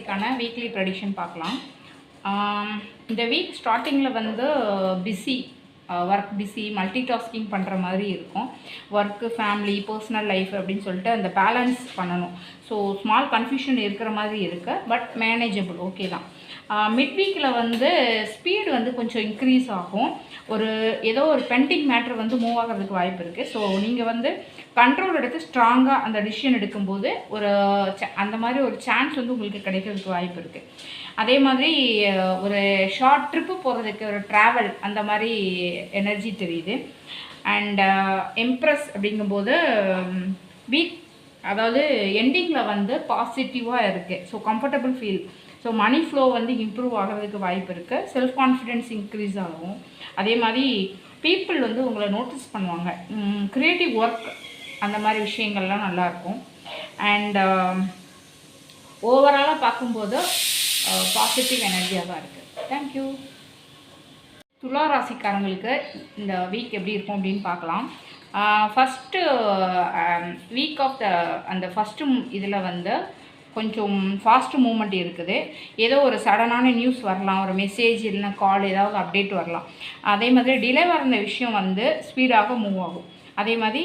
வீக்கான weekly prediction பார்க்கலாம். இந்த வீக் ஸ்டார்டிங்கில் வந்து busy, work busy, multi tasking பண்ணுற மாதிரி இருக்கும். ஒர்க்கு, ஃபேமிலி, பர்சனல் லைஃப் அப்படின்னு சொல்லிட்டு அந்த பேலன்ஸ் பண்ணணும். ஸோ ஸ்மால் கன்ஃபியூஷன் இருக்கிற மாதிரி இருக்குது, பட் மேனேஜபிள், ஓகே தான். மிட் வீக்கில் வந்து ஸ்பீடு வந்து கொஞ்சம் இன்க்ரீஸ் ஆகும். ஏதோ ஒரு பெண்டிங் மேட்ரு வந்து மூவ் ஆகிறதுக்கு வாய்ப்பு இருக்குது. ஸோ நீங்கள் வந்து கண்ட்ரோல் எடுத்து ஸ்ட்ராங்காக அந்த டிசிஷன் எடுக்கும்போது அந்த மாதிரி ஒரு சான்ஸ் வந்து உங்களுக்கு கிடைக்கிறதுக்கு வாய்ப்பு இருக்குது. அதே மாதிரி ஒரு ஷார்ட் ட்ரிப்பு போகிறதுக்கு, ஒரு ட்ராவல், அந்த மாதிரி எனர்ஜி தெரியுது. அண்ட் இம்ப்ரெஸ் அப்படிங்கும்போது வீக், அதாவது எண்டிங்கில் வந்து பாசிட்டிவாக இருக்குது. So comfortable feel. So money flow வந்து இம்ப்ரூவ் ஆகிறதுக்கு வாய்ப்பு இருக்குது. செல்ஃப் கான்ஃபிடென்ஸ் இன்க்ரீஸ் ஆகும். அதே மாதிரி பீப்புள் வந்து உங்களை நோட்டீஸ் பண்ணுவாங்க. க்ரியேட்டிவ் ஒர்க், அந்த மாதிரி விஷயங்கள்லாம் நல்லாயிருக்கும். அண்ட் ஓவராலாக பார்க்கும்போது பாசிட்டிவ் எனர்ஜியாக தான் இருக்குது. தேங்க்யூ. துலா ராசிக்காரங்களுக்கு இந்த வீக் எப்படி இருக்கும் அப்படின்னு பார்க்கலாம். ஃபஸ்ட்டு வீக் ஆஃப் அந்த ஃபஸ்ட்டு இதில் வந்து கொஞ்சம் ஃபாஸ்ட்டு மூமெண்ட் இருக்குது. ஏதோ ஒரு சடனான நியூஸ் வரலாம், ஒரு மெசேஜ் இல்லைன்னா கால், ஏதாவது அப்டேட் வரலாம். அதே மாதிரி டிலே வர விஷயம் வந்து ஸ்பீடாக மூவ் ஆகும். அதே மாதிரி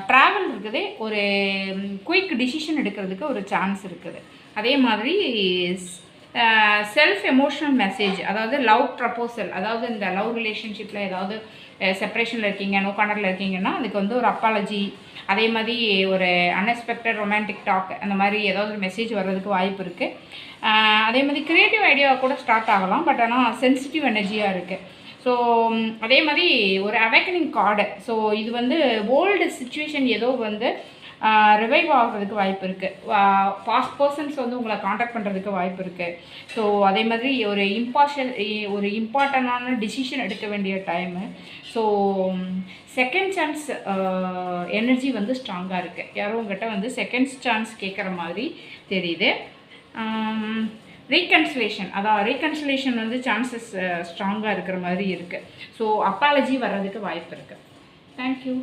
ட்ராவல் இருக்குது, ஒரு குயிக் டிசிஷன் எடுக்கிறதுக்கு ஒரு சான்ஸ் இருக்குது. அதே மாதிரி செல்ஃப் எமோஷனல் மெசேஜ், அதாவது லவ் ப்ரப்போசல், அதாவது இந்த லவ் ரிலேஷன்ஷிப்பில் ஏதாவது செப்பரேஷனில் இருக்கீங்க, நோ கான்டாக்டில் இருக்கீங்கன்னா அதுக்கு வந்து ஒரு அப்பாலஜி, அதே மாதிரி ஒரு அன்எக்ஸ்பெக்டட் ரொமான்டிக் டாக், அந்த மாதிரி ஏதாவது ஒரு மெசேஜ் வர்றதுக்கு வாய்ப்பு இருக்குது. அதே மாதிரி க்ரியேட்டிவ் ஐடியா கூட ஸ்டார்ட் ஆகலாம், பட் ஆனால் சென்சிட்டிவ் எனர்ஜியாக இருக்குது. ஸோ அதே மாதிரி ஒரு அவேக்கனிங் கார்டு. ஸோ இது வந்து ஓல்டு சிச்சுவேஷன் ஏதோ வந்து ரிவைவ் ஆகிறதுக்கு வாய்ப்பு இருக்குது. பாஸ்ட் பர்சன்ஸ் வந்து உங்களை காண்டாக்ட் பண்ணுறதுக்கு வாய்ப்பு இருக்குது. ஸோ அதே மாதிரி ஒரு இம்பார்ட்டண்டான டிசிஷன் எடுக்க வேண்டிய time. So second chance energy வந்து ஸ்ட்ராங்காக இருக்குது. யாரோ உங்கள்கிட்ட வந்து செகண்ட் சான்ஸ் கேட்குற மாதிரி தெரியுது. ரீகன்சிலேஷன், அதான் ரீகன்சிலேஷன் வந்து சான்சஸ் ஸ்ட்ராங்காக இருக்கிற மாதிரி இருக்குது. ஸோ அப்பாலஜி வர்றதுக்கு வாய்ப்பு இருக்குது. தேங்க்யூ.